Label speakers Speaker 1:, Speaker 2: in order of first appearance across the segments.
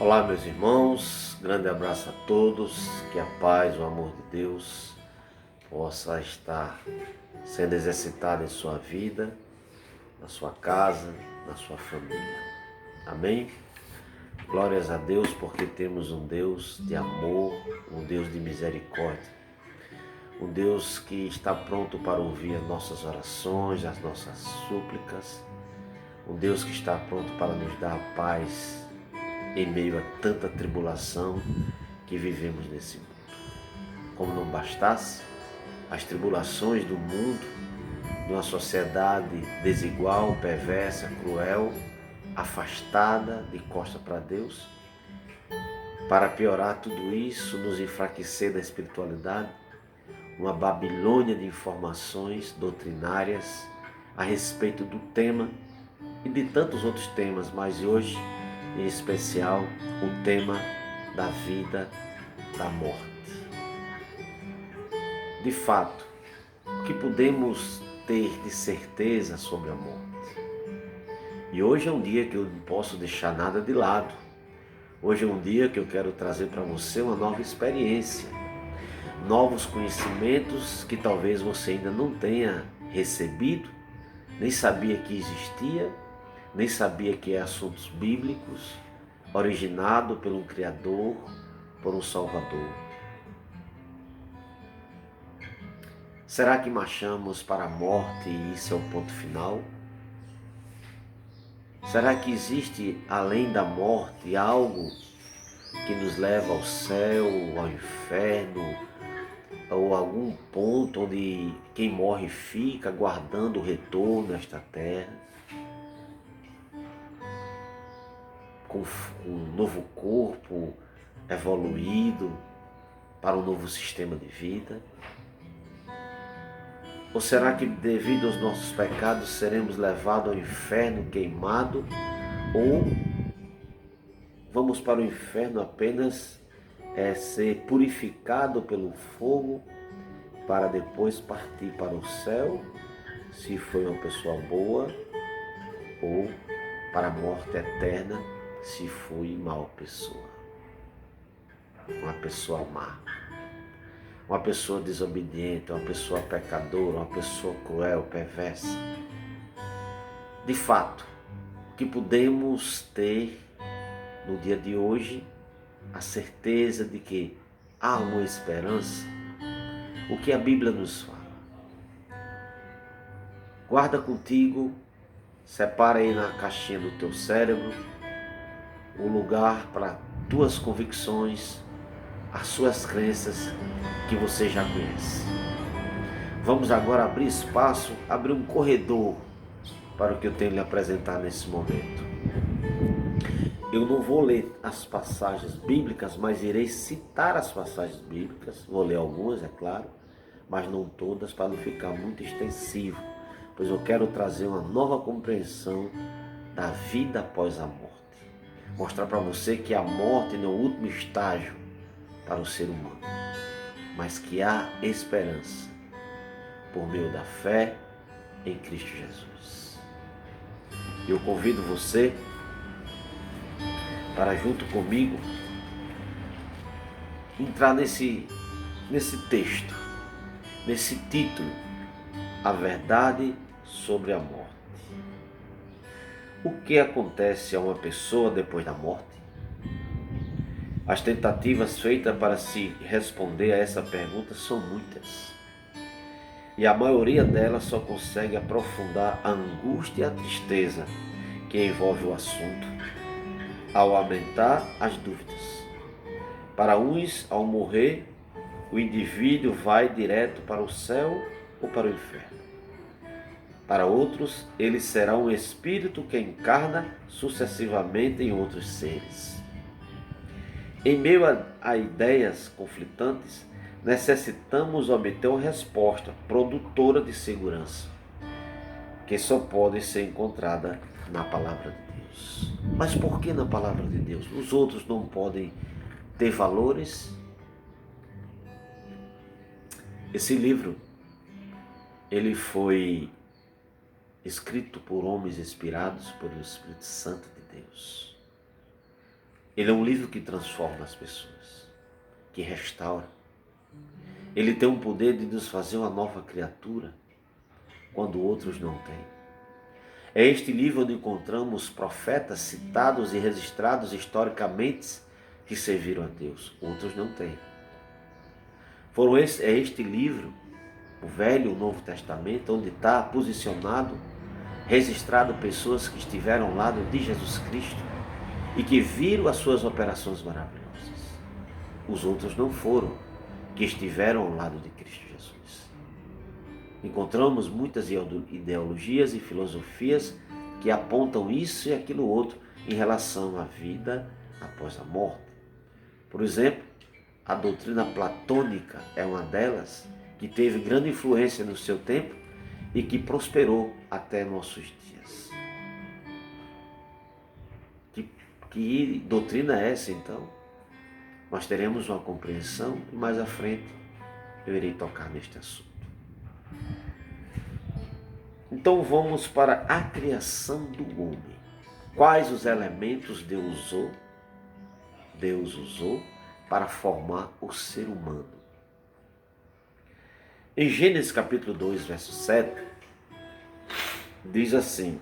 Speaker 1: Olá, meus irmãos, grande abraço a todos, que a paz, o amor de Deus possa estar sendo exercitado em sua vida, na sua casa, na sua família. Amém? Glórias a Deus, porque temos um Deus de amor, um Deus de misericórdia, um Deus que está pronto para ouvir as nossas orações, as nossas súplicas, um Deus que está pronto para nos dar a paz em meio a tanta tribulação que vivemos nesse mundo. Como não bastasse as tribulações do mundo, de uma sociedade desigual, perversa, cruel, afastada de costa para Deus, para piorar tudo isso, nos enfraquecer da espiritualidade, uma Babilônia de informações doutrinárias a respeito do tema e de tantos outros temas, mas hoje, em especial, o tema da vida, da morte. De fato, o que podemos ter de certeza sobre a morte? E hoje é um dia que eu não posso deixar nada de lado. Hoje é um dia que eu quero trazer para você uma nova experiência, novos conhecimentos que talvez você ainda não tenha recebido, nem sabia que existia, nem sabia que é assuntos bíblicos, originado por um Criador, por um Salvador. Será que marchamos para a morte e isso é o ponto final? Será que existe além da morte algo que nos leva ao céu, ao inferno, ou algum ponto onde quem morre fica aguardando o retorno a esta terra, com um novo corpo evoluído para um novo sistema de vida? Ou será que devido aos nossos pecados seremos levados ao inferno queimado, ou vamos para o inferno apenas ser purificado pelo fogo para depois partir para o céu, se foi uma pessoa boa, ou para a morte eterna, se foi mal pessoa, uma pessoa má, uma pessoa desobediente, uma pessoa pecadora, uma pessoa cruel, perversa. De fato, o que podemos ter no dia de hoje, a certeza de que há uma esperança, o que a Bíblia nos fala. Guarda contigo, separa aí na caixinha do teu cérebro um lugar para tuas convicções, as suas crenças que você já conhece. Vamos agora abrir espaço, abrir um corredor para o que eu tenho lhe apresentar nesse momento. Eu não vou ler as passagens bíblicas, mas irei citar as passagens bíblicas. Vou ler algumas, é claro, mas não todas, para não ficar muito extensivo, pois eu quero trazer uma nova compreensão da vida após a morte. Mostrar para você que a morte não é o último estágio para o ser humano, mas que há esperança por meio da fé em Cristo Jesus. Eu convido você para, junto comigo, entrar nesse texto, nesse título, A Verdade sobre a Morte. O que acontece a uma pessoa depois da morte? As tentativas feitas para se responder a essa pergunta são muitas. E a maioria delas só consegue aprofundar a angústia e a tristeza que envolve o assunto, ao aumentar as dúvidas. Para uns, ao morrer, o indivíduo vai direto para o céu ou para o inferno. Para outros, ele será um espírito que encarna sucessivamente em outros seres. Em meio a ideias conflitantes, necessitamos obter uma resposta produtora de segurança, que só pode ser encontrada na palavra de Deus. Mas por que na palavra de Deus? Os outros não podem ter valores? Esse livro, ele foi escrito por homens inspirados pelo Espírito Santo de Deus. Ele é um livro que transforma as pessoas, que restaura. Ele tem o poder de nos fazer uma nova criatura, quando outros não têm. É este livro onde encontramos profetas citados e registrados historicamente que serviram a Deus. Outros não têm. É este livro, o Velho e o Novo Testamento, onde está posicionado, registrado pessoas que estiveram ao lado de Jesus Cristo e que viram as suas operações maravilhosas. Os outros não foram, que estiveram ao lado de Cristo Jesus. Encontramos muitas ideologias e filosofias que apontam isso e aquilo outro em relação à vida após a morte. Por exemplo, a doutrina platônica é uma delas, que teve grande influência no seu tempo e que prosperou até nossos dias. Que doutrina é essa, então? Nós teremos uma compreensão e mais à frente eu irei tocar neste assunto. Então vamos para a criação do homem. Quais os elementos Deus usou para formar o ser humano? Em Gênesis capítulo 2, verso 7, diz assim,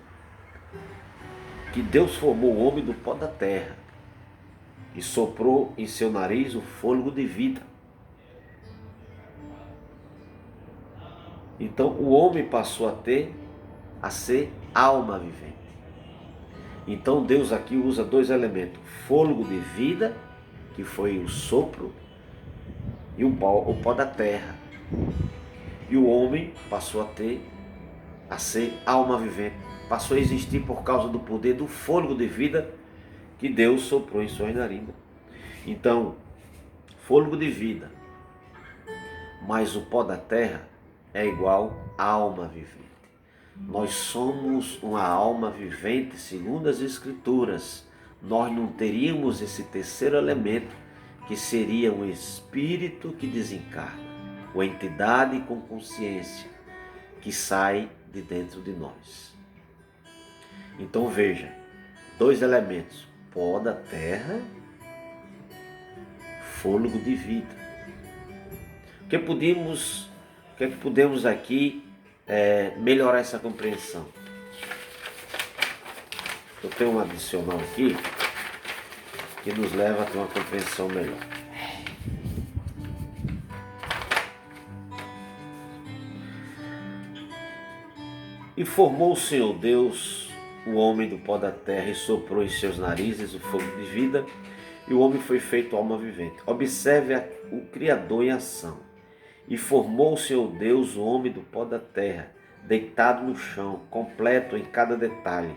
Speaker 1: que Deus formou o homem do pó da terra e soprou em seu nariz o fôlego de vida. Então o homem passou a ser alma vivente. Então Deus aqui usa dois elementos, fôlego de vida, que foi o sopro, e o pó da terra. E o homem passou a ser alma vivente, passou a existir por causa do poder do fôlego de vida que Deus soprou em suas narinas. Então, fôlego de vida mais o pó da terra é igual a alma vivente. Nós somos uma alma vivente, segundo as Escrituras. Nós não teríamos esse terceiro elemento, que seria um espírito que desencarna, uma entidade com consciência que sai de dentro de nós. Então veja, dois elementos, pó da terra, fôlego de vida. O que podemos aqui melhorar essa compreensão? Eu tenho um adicional aqui que nos leva a ter uma compreensão melhor. E formou o Senhor Deus o homem do pó da terra e soprou em seus narizes o fogo de vida, e o homem foi feito alma vivente. Observe o Criador em ação. E formou o Senhor Deus o homem do pó da terra, deitado no chão, completo em cada detalhe.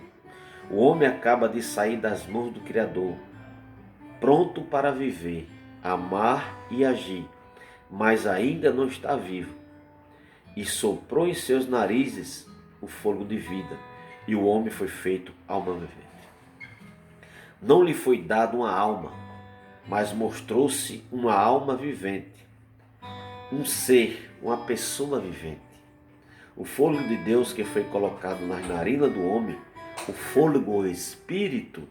Speaker 1: O homem acaba de sair das mãos do Criador, pronto para viver, amar e agir, mas ainda não está vivo. E soprou em seus narizes o fôlego de vida, e o homem foi feito alma vivente. Não lhe foi dado uma alma, mas mostrou-se uma alma vivente, um ser, uma pessoa vivente. O fôlego de Deus que foi colocado nas narinas do homem, o fôlego, o espírito,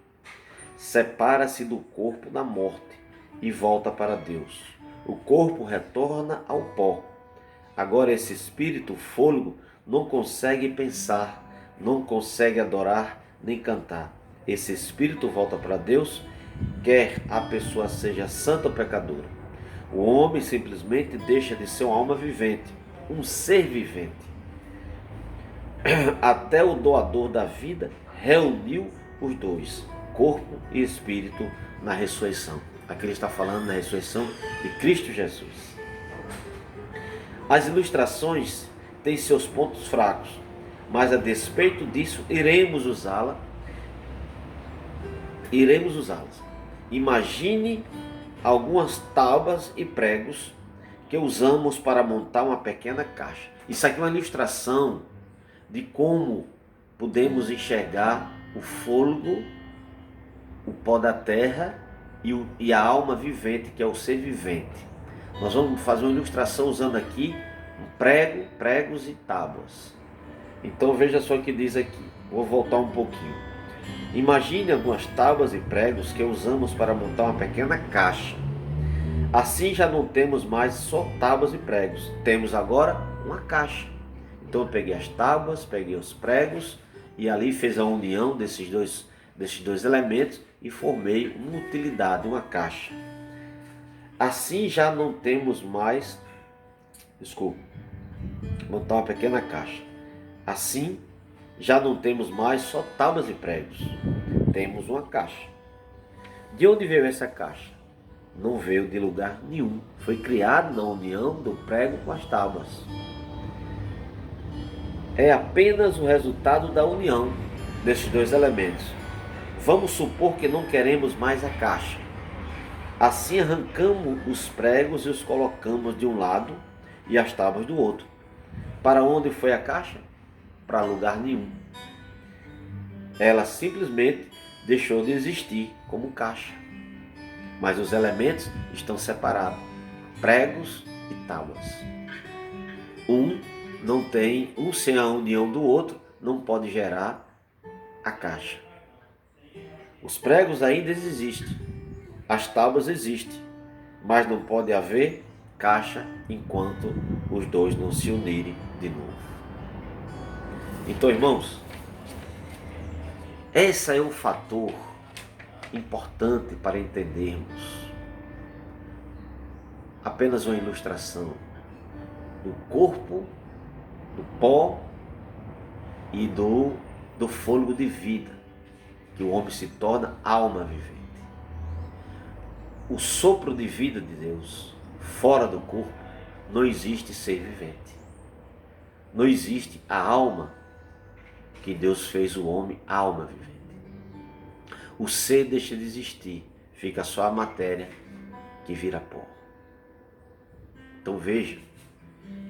Speaker 1: separa-se do corpo da morte e volta para Deus. O corpo retorna ao pó. Agora esse espírito, o fôlego, não consegue pensar, não consegue adorar nem cantar. Esse espírito volta para Deus, quer a pessoa seja santa ou pecadora. O homem simplesmente deixa de ser uma alma vivente, um ser vivente. Até o doador da vida reuniu os dois, corpo e espírito, na ressurreição. Aqui ele está falando da ressurreição de Cristo Jesus. As ilustrações têm seus pontos fracos, mas a despeito disso iremos usá-las. Imagine algumas tábuas e pregos que usamos para montar uma pequena caixa. Isso aqui é uma ilustração de como podemos enxergar o fôlego, o pó da terra e a alma vivente, que é o ser vivente. Nós vamos fazer uma ilustração usando aqui pregos e tábuas. Então veja só o que diz aqui. Vou voltar um pouquinho. Imagine algumas tábuas e pregos que usamos para montar uma pequena caixa. Assim já não temos mais só tábuas e pregos, temos agora uma caixa. Então eu peguei as tábuas, peguei os pregos e ali fez a união desses dois elementos e formei uma utilidade, uma caixa. Assim já não temos mais, montar uma pequena caixa. Assim já não temos mais só tábuas e pregos, temos uma caixa. De onde veio essa caixa? Não veio de lugar nenhum, foi criado na união do prego com as tábuas. É apenas o resultado da união desses dois elementos. Vamos supor que não queremos mais a caixa. Assim arrancamos os pregos e os colocamos de um lado e as tábuas do outro. Para onde foi a caixa? Para lugar nenhum. Ela simplesmente deixou de existir como caixa. Mas os elementos estão separados, pregos e tábuas. Um sem a união do outro não pode gerar a caixa. Os pregos ainda existem, as tábuas existem, mas não pode haver caixa enquanto os dois não se unirem de novo. Então, irmãos, esse é um fator importante para entendermos. Apenas uma ilustração do corpo, do pó e do fôlego de vida, que o homem se torna alma vivente. O sopro de vida de Deus, fora do corpo, não existe ser vivente. Não existe a alma que Deus fez o homem alma vivente. O ser deixa de existir, fica só a matéria que vira pó. Então veja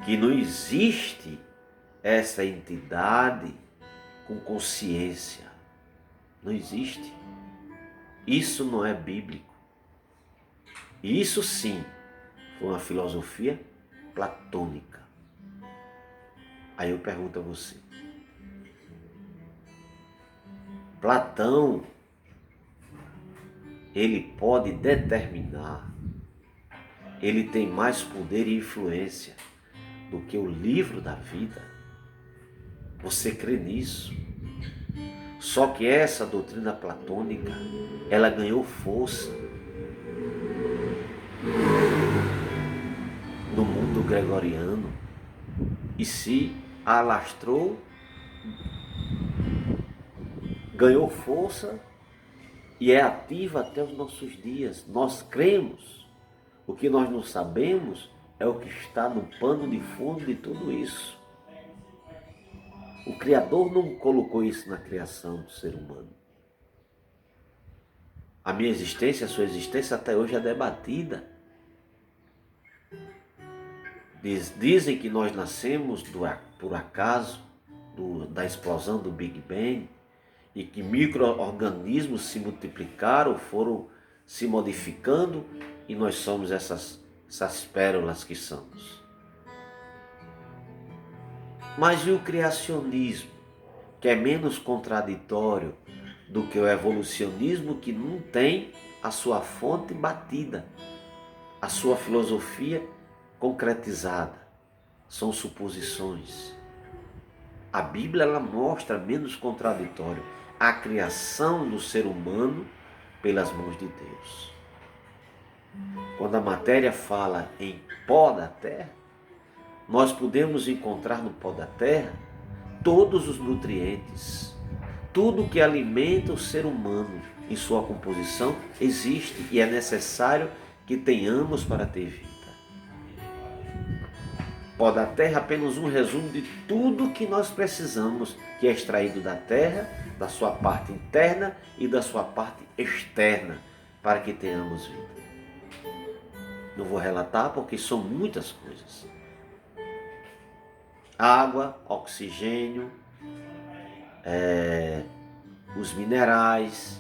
Speaker 1: que não existe essa entidade com consciência. Não existe. Isso não é bíblico. Isso sim foi uma filosofia platônica. Aí eu pergunto a você, Platão, ele pode determinar, ele tem mais poder e influência do que o livro da vida? Você crê nisso? Só que essa doutrina platônica, ela ganhou força no mundo gregoriano e se alastrou, ganhou força e é ativa até os nossos dias. Nós cremos. O que nós não sabemos é o que está no pano de fundo de tudo isso. O Criador não colocou isso na criação do ser humano. A minha existência, a sua existência até hoje é debatida. Dizem que nós nascemos por acaso da explosão do Big Bang e que micro-organismos se multiplicaram, foram se modificando e nós somos essas pérolas que somos. Mas e o criacionismo, que é menos contraditório do que o evolucionismo, que não tem a sua fonte batida, a sua filosofia concretizada? São suposições. A Bíblia ela mostra menos contraditório a criação do ser humano pelas mãos de Deus. Quando a matéria fala em pó da terra, nós podemos encontrar no pó da terra todos os nutrientes. Tudo que alimenta o ser humano em sua composição existe e é necessário que tenhamos para ter vida. Pó da terra é apenas um resumo de tudo que nós precisamos, que é extraído da terra, da sua parte interna e da sua parte externa, para que tenhamos vida. Não vou relatar porque são muitas coisas. Água, oxigênio, os minerais,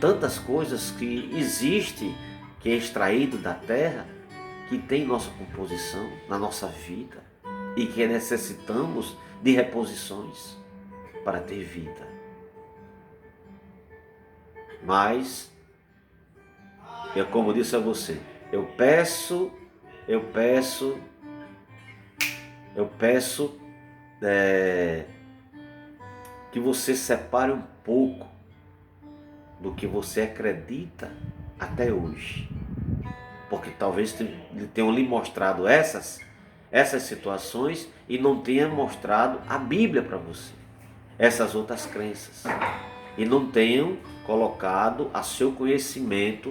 Speaker 1: tantas coisas que existem, que é extraído da terra, que tem nossa composição na nossa vida e que necessitamos de reposições para ter vida. Mas, eu como disse a você, eu peço que você separe um pouco do que você acredita até hoje. Porque talvez tenham lhe mostrado essas situações e não tenha mostrado a Bíblia para você, essas outras crenças. E não tenham colocado a seu conhecimento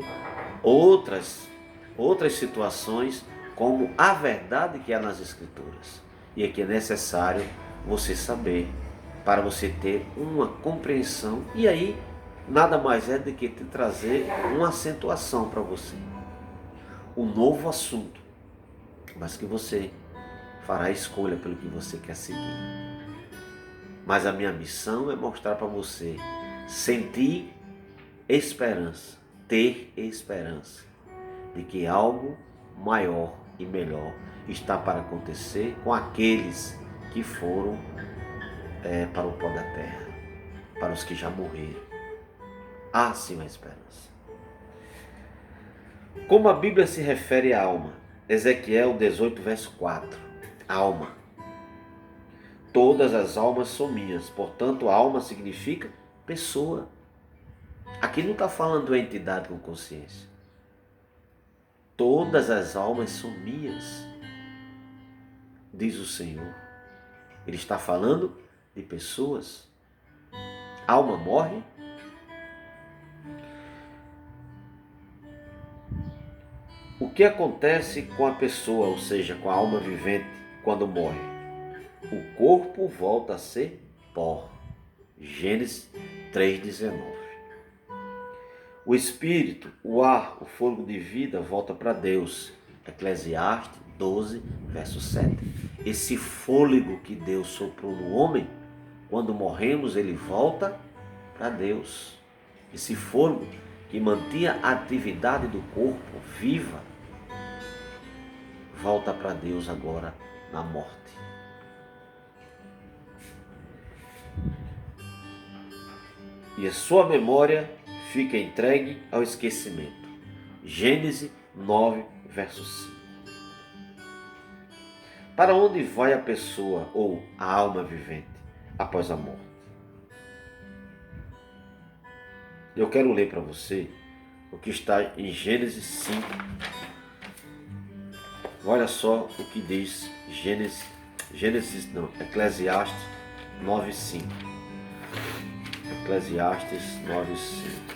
Speaker 1: outras situações como a verdade que há nas Escrituras. E aqui é necessário você saber, para você ter uma compreensão, e aí nada mais é do que te trazer uma acentuação para você, um novo assunto, mas que você fará a escolha pelo que você quer seguir. Mas a minha missão é mostrar para você sentir esperança, ter esperança de que algo maior e melhor está para acontecer com aqueles que foram para o pó da terra, para os que já morreram. Há sim uma esperança. Como a Bíblia se refere à alma? Ezequiel 18, verso 4. Alma. Todas as almas são minhas. Portanto, alma significa pessoa. Aqui não está falando de uma entidade com consciência. Todas as almas são minhas, diz o Senhor. Ele está falando de pessoas. A alma morre. O que acontece com a pessoa, ou seja, com a alma vivente, quando morre? O corpo volta a ser pó. Gênesis 3,19. O espírito, o ar, o fôlego de vida volta para Deus. Eclesiastes 12, verso 7. Esse fôlego que Deus soprou no homem, quando morremos, ele volta para Deus. Esse fôlego que mantinha a atividade do corpo viva, volta para Deus agora na morte. E a sua memória fica entregue ao esquecimento. Gênesis 9, verso 5. Para onde vai a pessoa ou a alma vivente após a morte? Eu quero ler para você o que está em Gênesis 5. Olha só o que diz Eclesiastes 9:5. Eclesiastes 9:5.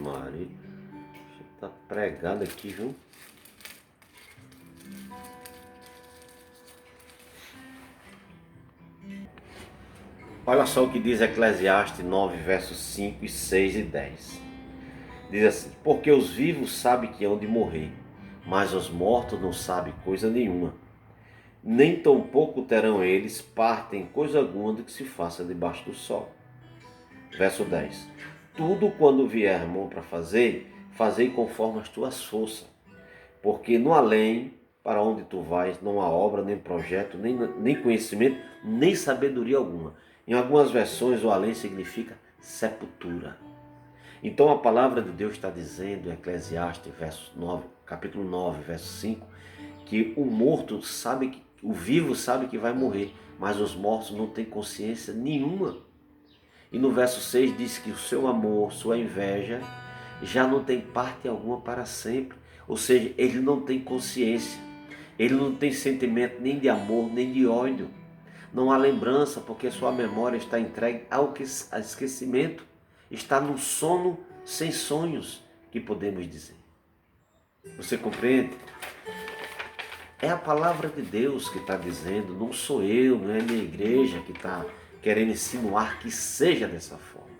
Speaker 1: Maria, tá pregado aqui, viu? Olha só o que diz Eclesiastes 9, versos 5, 6 e 10. Diz assim: porque os vivos sabem que hão de morrer, mas os mortos não sabem coisa nenhuma. Nem tampouco terão eles parte em coisa alguma do que se faça debaixo do sol. Verso 10. Tudo quando vier mão para fazer, fazei conforme as tuas forças. Porque no além, para onde tu vais, não há obra, nem projeto, nem conhecimento, nem sabedoria alguma. Em algumas versões, o além significa sepultura. Então a palavra de Deus está dizendo em Eclesiastes, capítulo 9, verso 5, que o morto sabe que, o vivo sabe que vai morrer, mas os mortos não têm consciência nenhuma. E no verso 6 diz que o seu amor, sua inveja, já não tem parte alguma para sempre. Ou seja, ele não tem consciência, ele não tem sentimento nem de amor, nem de ódio. não há lembrança, porque sua memória está entregue ao esquecimento, está no sono sem sonhos, que podemos dizer. Você compreende? É a palavra de Deus que está dizendo, não sou eu, não é a minha igreja que está querendo insinuar que seja dessa forma.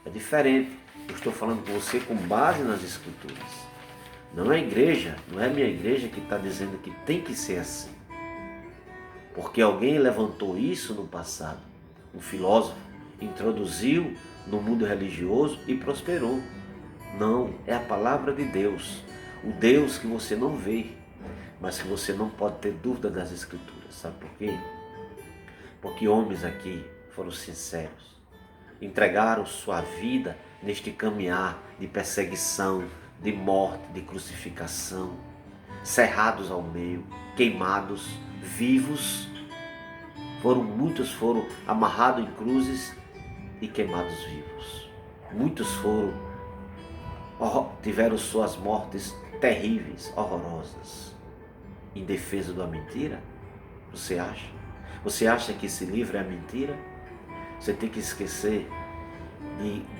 Speaker 1: É diferente. Eu estou falando com você com base nas Escrituras. Não é a igreja, não é a minha igreja que está dizendo que tem que ser assim. Porque alguém levantou isso no passado. Um filósofo introduziu no mundo religioso e prosperou. Não, é a palavra de Deus. O Deus que você não vê, mas que você não pode ter dúvida das Escrituras. Sabe por quê? Porque homens aqui foram sinceros. Entregaram sua vida neste caminhar de perseguição, de morte, de crucificação, cerrados ao meio, queimados, vivos. Muitos foram amarrados em cruzes e queimados vivos. Muitos tiveram suas mortes terríveis, horrorosas, em defesa da mentira. Você acha? Você acha que esse livro é mentira? Você tem que esquecer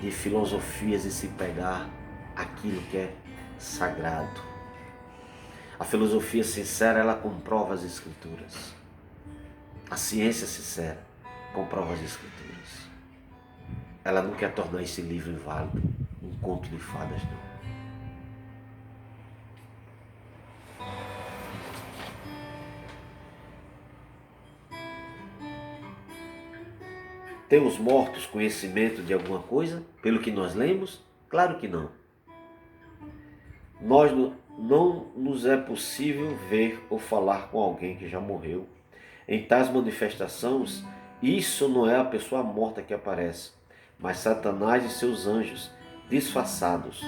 Speaker 1: de filosofias e se pegar aquilo que é sagrado. A filosofia sincera, ela comprova as Escrituras. A ciência sincera comprova as Escrituras. Ela não quer tornar esse livro inválido, um conto de fadas, não. Tem os mortos conhecimento de alguma coisa, pelo que nós lemos? Claro que não. Não nos é possível ver ou falar com alguém que já morreu. Em tais manifestações, isso não é a pessoa morta que aparece, mas Satanás e seus anjos disfarçados.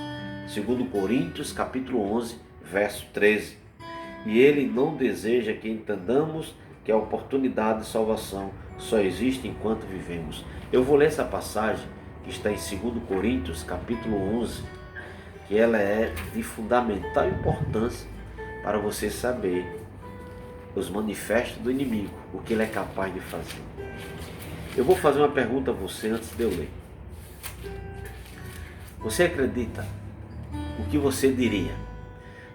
Speaker 1: Segundo Coríntios, capítulo 11, verso 13. E ele não deseja que entendamos que a oportunidade de salvação só existe enquanto vivemos. Eu vou ler essa passagem que está em 2 Coríntios, capítulo 11, que ela é de fundamental importância para você saber os manifestos do inimigo, o que ele é capaz de fazer. Eu vou fazer uma pergunta a você antes de eu ler. Você acredita? O que você diria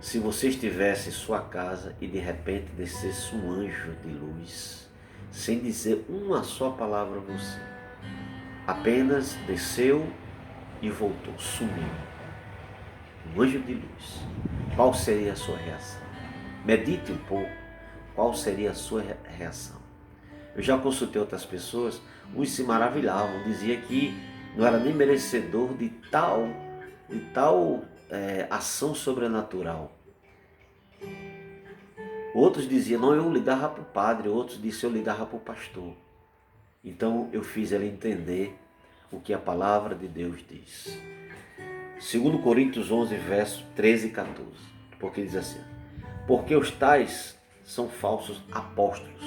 Speaker 1: se você estivesse em sua casa e de repente descesse um anjo de luz, sem dizer uma só palavra a você? Apenas desceu e voltou, sumiu. Um anjo de luz. Qual seria a sua reação? Medite um pouco. Qual seria a sua reação? Eu já consultei outras pessoas, uns se maravilhavam, dizia que não era nem merecedor de tal ação sobrenatural. Outros diziam, não, eu ligava para o padre, outros diziam, eu ligava para o pastor. Então eu fiz ele entender o que a palavra de Deus diz. 2 Coríntios 11, verso 13 e 14, porque diz assim, porque os tais são falsos apóstolos,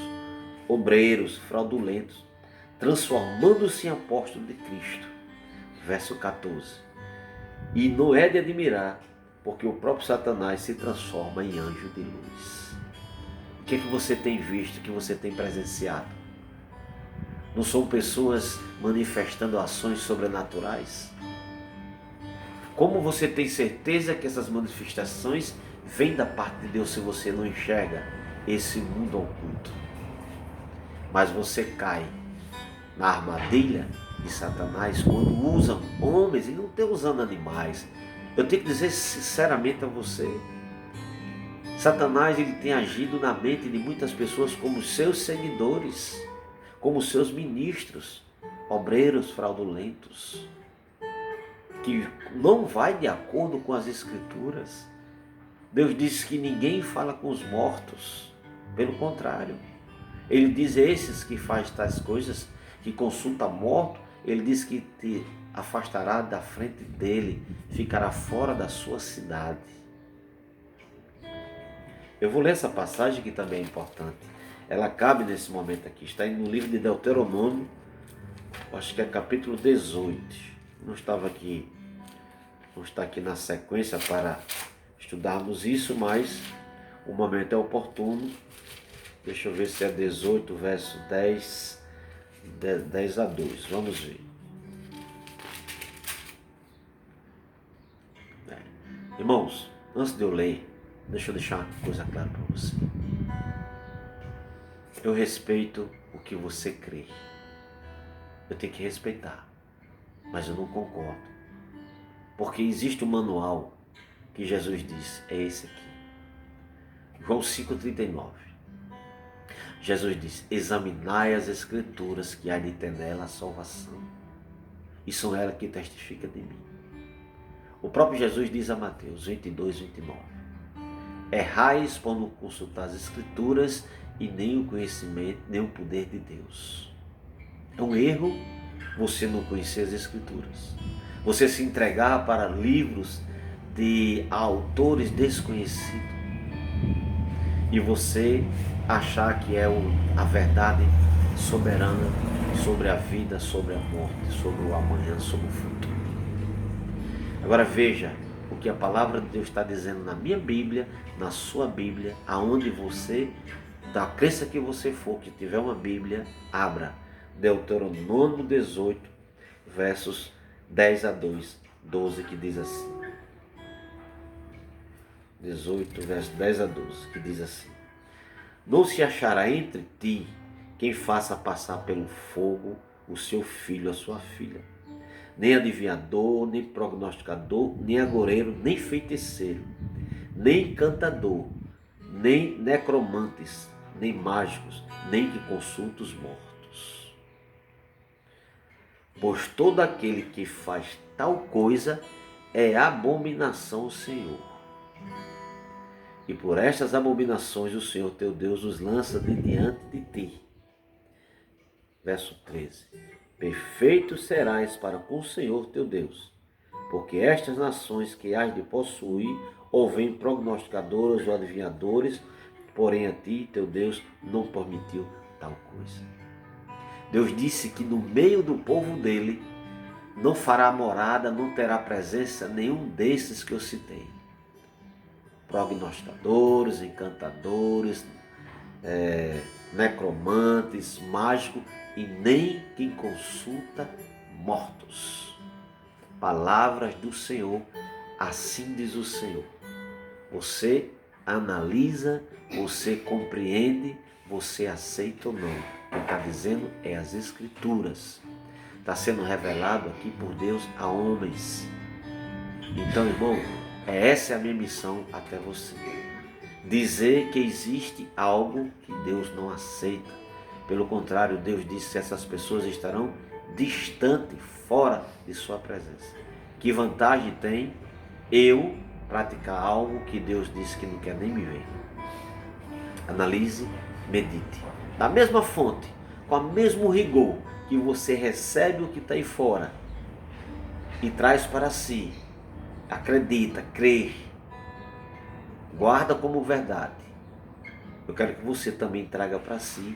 Speaker 1: obreiros fraudulentos, transformando-se em apóstolos de Cristo. Verso 14. E não é de admirar, porque o próprio Satanás se transforma em anjo de luz. O que é que você tem visto, que você tem presenciado? Não são pessoas manifestando ações sobrenaturais? Como você tem certeza que essas manifestações vêm da parte de Deus se você não enxerga esse mundo oculto? Mas você cai na armadilha de Satanás quando usam homens e não tem usando animais. Eu tenho que dizer sinceramente a você, Satanás ele tem agido na mente de muitas pessoas como seus seguidores, como seus ministros, obreiros fraudulentos, que não vai de acordo com as Escrituras. Deus diz que ninguém fala com os mortos, pelo contrário. Ele diz esses que faz tais coisas, que consulta morto, ele diz que te afastará da frente dele, ficará fora da sua cidade. Eu vou ler essa passagem que também é importante. Ela cabe nesse momento aqui, está no livro de Deuteronômio, acho que é capítulo 18. Não estava aqui, não está aqui na sequência para estudarmos isso, mas o momento é oportuno Deixa eu ver se é 18, verso 10 a 2. Vamos ver. Irmãos, antes de eu ler, deixa eu deixar uma coisa clara para você. Eu respeito o que você crê. Eu tenho que respeitar, mas eu não concordo. Porque existe um manual que Jesus disse, é esse aqui. João 5,39. Jesus disse, examinai as escrituras que há de ter nela a salvação. E são elas que testificam de mim. O próprio Jesus diz a Mateus 22, 29. Errais por não consultar as escrituras e nem o conhecimento, nem o poder de Deus. É um erro você não conhecer as escrituras. Você se entregar para livros de autores desconhecidos. E você achar que é a verdade soberana sobre a vida, sobre a morte, sobre o amanhã, sobre o futuro. Agora veja o que a palavra de Deus está dizendo na minha Bíblia, na sua Bíblia, aonde você, da crença que você for, que tiver uma Bíblia, abra Deuteronômio 18, versos 10 a 12, que diz assim. 18, versos 10 a 12, que diz assim. Não se achará entre ti quem faça passar pelo fogo o seu filho, a sua filha. Nem adivinhador, nem prognosticador, nem agoreiro, nem feiticeiro, nem encantador, nem necromantes, nem mágicos, nem que consulta os mortos. Pois todo aquele que faz tal coisa é abominação ao Senhor. E por estas abominações o Senhor teu Deus os lança de diante de ti. Verso 13. Perfeito serás para com o Senhor teu Deus, porque estas nações que hás de possuir, ou vêm prognosticadores ou adivinhadores, porém a ti, teu Deus, não permitiu tal coisa. Deus disse que no meio do povo dele não fará morada, não terá presença nenhum desses que eu citei. Prognosticadores, encantadores, necromantes, mágicos e nem quem consulta mortos. Palavras do Senhor, assim diz o Senhor. Você analisa, você compreende, você aceita ou não. O que está dizendo é as Escrituras. Está sendo revelado aqui por Deus a homens. Então, irmão, essa é a minha missão até você. Dizer que existe algo que Deus não aceita. Pelo contrário, Deus disse que essas pessoas estarão distantes, fora de sua presença. Que vantagem tem eu praticar algo que Deus disse que não quer nem me ver? Analise, medite. Da mesma fonte, com o mesmo rigor que você recebe o que está aí fora e traz para si, acredita, crê, guarda como verdade. Eu quero que você também traga para si,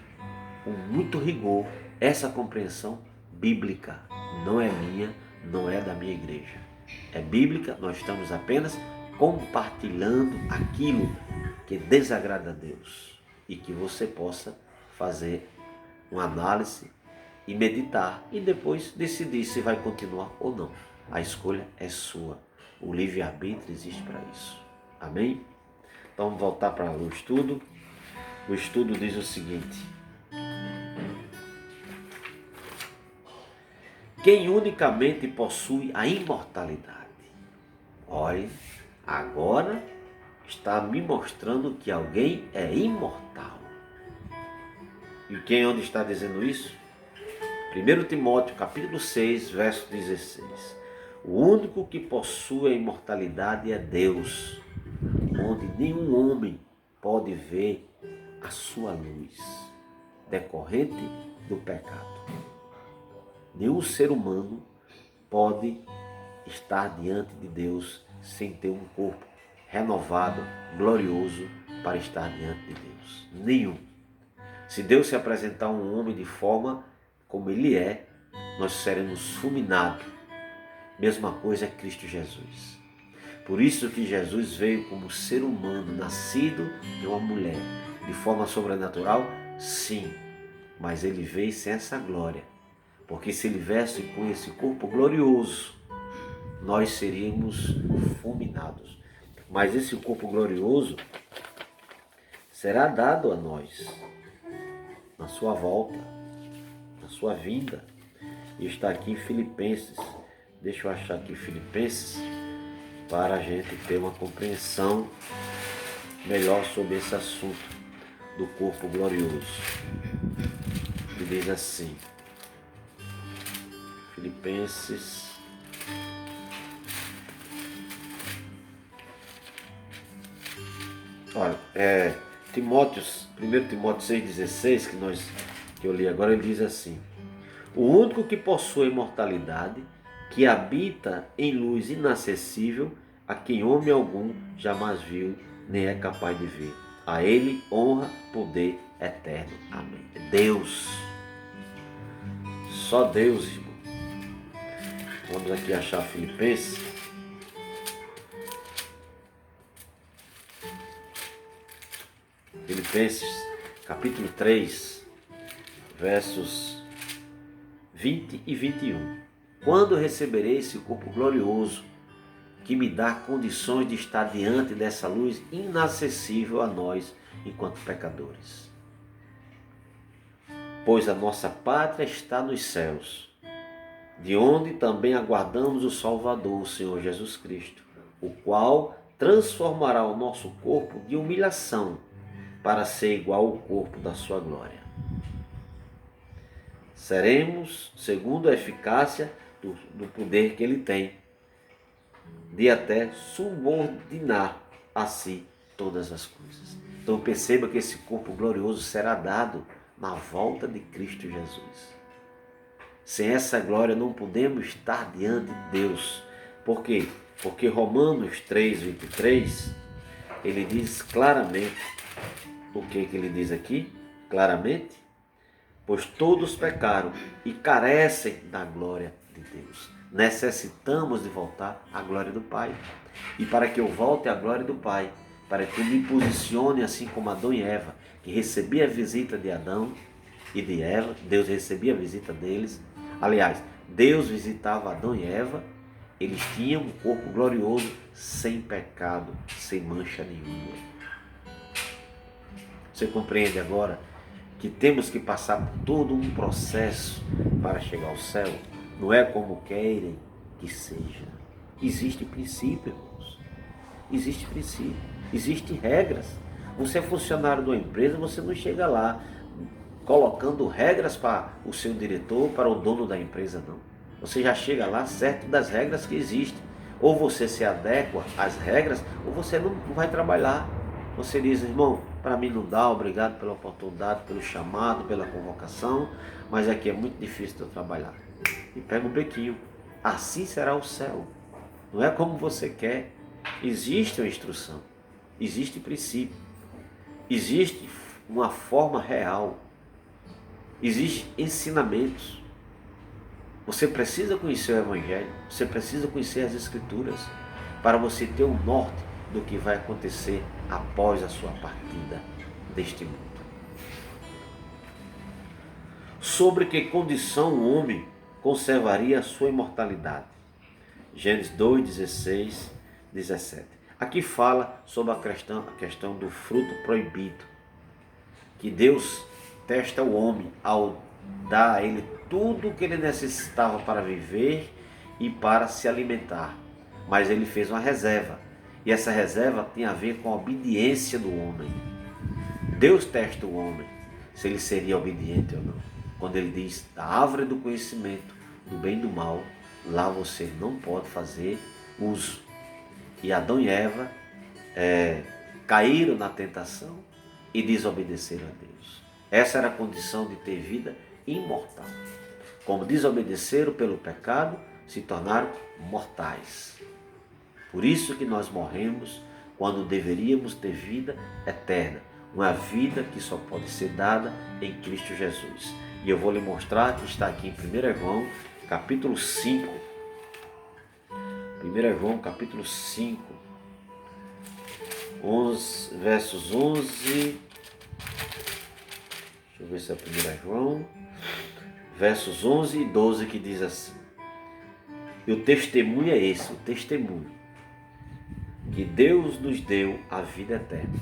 Speaker 1: com muito rigor, essa compreensão bíblica. Não é minha, não é da minha igreja. É bíblica, nós estamos apenas compartilhando aquilo que desagrada a Deus. E que você possa fazer uma análise e meditar e depois decidir se vai continuar ou não. A escolha é sua. O livre-arbítrio existe para isso. Amém? Então vamos voltar para o estudo. O estudo diz o seguinte. Quem unicamente possui a imortalidade. Olha, agora está me mostrando que alguém é imortal. E quem onde está dizendo isso? 1 Timóteo capítulo 6, verso 16. O único que possui a imortalidade é Deus, onde nenhum homem pode ver a sua luz, decorrente do pecado. Nenhum ser humano pode estar diante de Deus sem ter um corpo renovado, glorioso, para estar diante de Deus. Nenhum. Se Deus se apresentar um homem de forma como ele é, nós seremos fulminados. Mesma coisa é Cristo Jesus. Por isso que Jesus veio como ser humano, nascido de uma mulher, de forma sobrenatural? Sim, mas ele veio sem essa glória. Porque se ele viesse com esse corpo glorioso, nós seríamos fulminados. Mas esse corpo glorioso será dado a nós na sua volta, na sua vinda. E está aqui em Filipenses. Deixa eu achar aqui Filipenses para a gente ter uma compreensão melhor sobre esse assunto do corpo glorioso. Que diz assim, Filipenses, olha, 1 Timóteo 6,16, que eu li agora, ele diz assim: o único que possui imortalidade, que habita em luz inacessível, a quem homem algum jamais viu, nem é capaz de ver. A ele honra, poder eterno. Amém. Deus. Só Deus, irmão. Vamos aqui achar Filipenses. Filipenses, capítulo 3, versos 20 e 21. Quando receberei esse corpo glorioso, que me dá condições de estar diante dessa luz inacessível a nós enquanto pecadores. Pois a nossa pátria está nos céus, de onde também aguardamos o Salvador, o Senhor Jesus Cristo, o qual transformará o nosso corpo de humilhação para ser igual ao corpo da sua glória. Seremos segundo a eficácia do poder que ele tem, de até subordinar a si todas as coisas. Então perceba que esse corpo glorioso será dado na volta de Cristo Jesus. Sem essa glória não podemos estar diante de Deus. Por quê? Porque Romanos 3, 23, ele diz claramente, o que ele diz aqui? Claramente, pois todos pecaram e carecem da glória de Deus. Necessitamos de voltar à glória do Pai. E para que eu volte à glória do Pai, para que eu me posicione assim como Adão e Eva, que recebia a visita de Adão e de Eva, Deus recebia a visita deles. Aliás, Deus visitava Adão e Eva, eles tinham um corpo glorioso, sem pecado, sem mancha nenhuma. Você compreende agora que temos que passar por todo um processo para chegar ao céu? Não é como querem que seja. Existe princípio, irmãos. Existe princípio. Existem regras. Você é funcionário de uma empresa, você não chega lá colocando regras para o seu diretor, para o dono da empresa, não. Você já chega lá certo das regras que existem. Ou você se adequa às regras, ou você não vai trabalhar. Você diz, irmão, para mim não dá, obrigado pela oportunidade, pelo chamado, pela convocação, mas aqui é muito difícil de eu trabalhar. E pega um bequinho. Assim será o céu. Não é como você quer. Existe uma instrução, existe princípio, existe uma forma real, existem ensinamentos. Você precisa conhecer o Evangelho, você precisa conhecer as Escrituras para você ter um norte do que vai acontecer após a sua partida deste mundo. Sobre que condição o homem conservaria a sua imortalidade? Gênesis 2, 16, 17. Aqui fala sobre a questão do fruto proibido, que Deus testa o homem ao dar a ele tudo o que ele necessitava para viver e para se alimentar. Mas ele fez uma reserva, e essa reserva tem a ver com a obediência do homem. Deus testa o homem, se ele seria obediente ou não. Quando ele diz, da árvore do conhecimento, do bem e do mal, lá você não pode fazer uso. E Adão e Eva caíram na tentação e desobedeceram a Deus. Essa era a condição de ter vida imortal. Como desobedeceram pelo pecado, se tornaram mortais. Por isso que nós morremos quando deveríamos ter vida eterna. Uma vida que só pode ser dada em Cristo Jesus. E eu vou lhe mostrar que está aqui em 1 João, capítulo 5. 1 João, capítulo 5, versos 11 Deixa eu ver se é 1 João, versos 11 e 12, que diz assim: e o testemunho é esse, o testemunho, que Deus nos deu a vida eterna,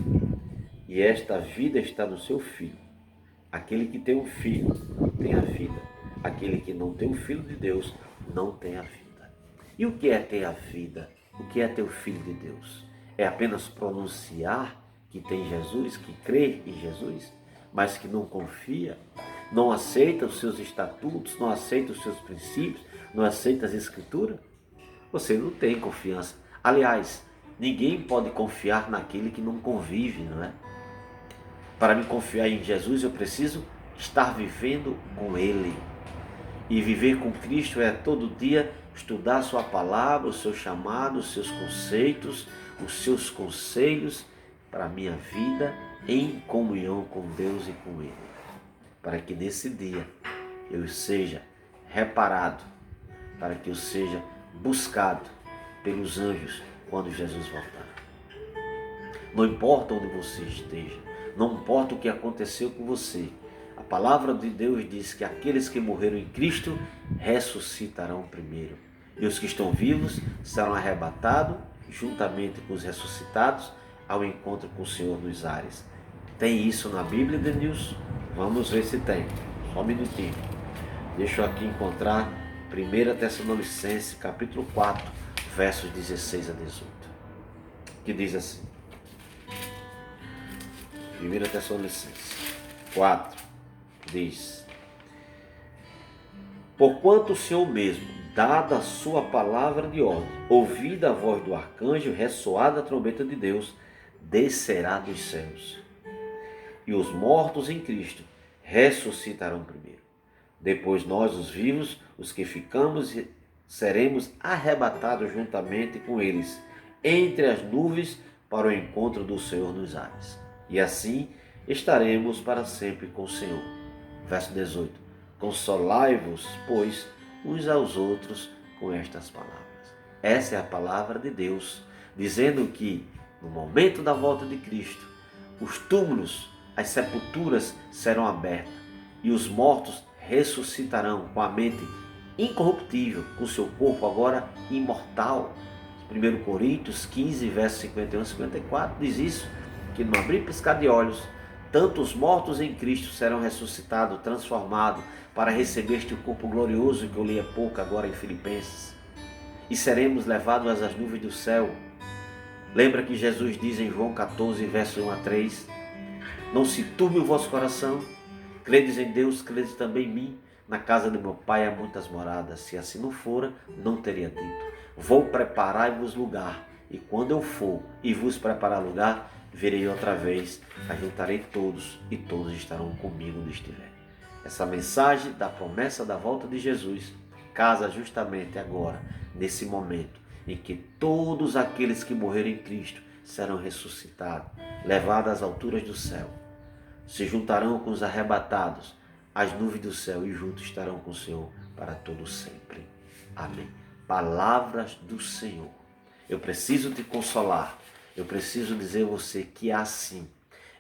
Speaker 1: e esta vida está no seu Filho. Aquele que tem um filho tem a vida. Aquele que não tem o Filho de Deus não tem a vida. E o que é ter a vida? O que é ter o Filho de Deus? É apenas pronunciar que tem Jesus, que crê em Jesus, mas que não confia, não aceita os seus estatutos, não aceita os seus princípios, não aceita as Escrituras? Você não tem confiança. Aliás, ninguém pode confiar naquele que não convive, não é? Para me confiar em Jesus, eu preciso estar vivendo com Ele. E viver com Cristo é todo dia estudar a sua palavra, o seu chamado, os seus conceitos, os seus conselhos para a minha vida em comunhão com Deus e com Ele. Para que nesse dia eu seja reparado, para que eu seja buscado pelos anjos quando Jesus voltar. Não importa onde você esteja, não importa o que aconteceu com você, a palavra de Deus diz que aqueles que morreram em Cristo ressuscitarão primeiro. E os que estão vivos serão arrebatados juntamente com os ressuscitados ao encontro com o Senhor nos ares. Tem isso na Bíblia, Denilson? Vamos ver se tem. Só um minutinho. Deixa eu aqui encontrar 1 Tessalonicenses, capítulo 4, versos 16 a 18. Que diz assim. 1 Tessalonicenses 4 diz: porquanto o Senhor mesmo, dada a sua palavra de ordem, ouvida a voz do arcanjo, ressoada a trombeta de Deus, descerá dos céus. E os mortos em Cristo ressuscitarão primeiro. Depois nós, os vivos, os que ficamos, seremos arrebatados juntamente com eles, entre as nuvens, para o encontro do Senhor nos ares. E assim estaremos para sempre com o Senhor. Verso 18. Consolai-vos, pois, uns aos outros com estas palavras. Essa é a palavra de Deus, dizendo que no momento da volta de Cristo, os túmulos, as sepulturas serão abertas e os mortos ressuscitarão com a mente incorruptível, com o seu corpo agora imortal. 1 Coríntios 15, versos 51 e 54 diz isso, que no abrir e piscar de olhos, tanto os mortos em Cristo serão ressuscitados, transformados, para receber este corpo glorioso que eu li há pouco agora em Filipenses. E seremos levados às nuvens do céu. Lembra que Jesus diz em João 14, verso 1 a 3, não se turbe o vosso coração, credes em Deus, credes também em mim. Na casa de meu pai há muitas moradas, se assim não fora, não teria dito. Vou preparar-vos lugar, e quando eu for e vos preparar lugar, virei outra vez, ajuntarei todos, e todos estarão comigo onde estiver. Essa mensagem da promessa da volta de Jesus casa justamente agora, nesse momento, em que todos aqueles que morreram em Cristo serão ressuscitados, levados às alturas do céu, se juntarão com os arrebatados às nuvens do céu e juntos estarão com o Senhor para todo sempre. Amém. Palavras do Senhor. Eu preciso te consolar. Eu preciso dizer a você que há sim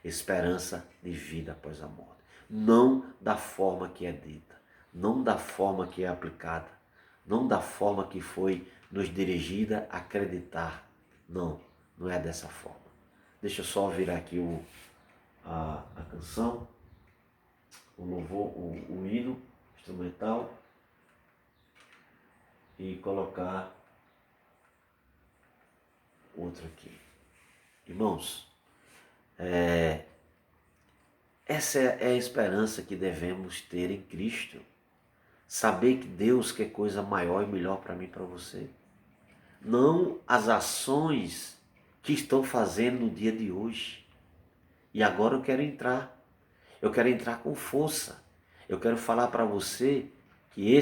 Speaker 1: esperança de vida após a morte. Não da forma que é dita, não da forma que é aplicada, não da forma que foi nos dirigida a acreditar. Não, não é dessa forma. Deixa eu só virar aqui a canção, o louvor, o hino instrumental e colocar outro aqui. Irmãos, essa é a esperança que devemos ter em Cristo. Saber que Deus quer coisa maior e melhor para mim e para você. Não as ações que estão fazendo no dia de hoje. E agora eu quero entrar. Eu quero entrar com força. Eu quero falar para você que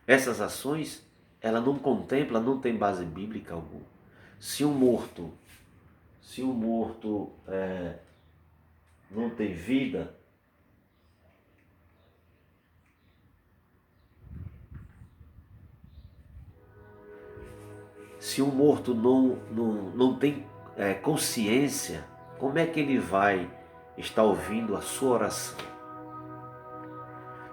Speaker 1: essas ações, ela não contempla, não tem base bíblica alguma. Se um morto não tem vida, se um morto não tem consciência, como é que ele vai está ouvindo a sua oração.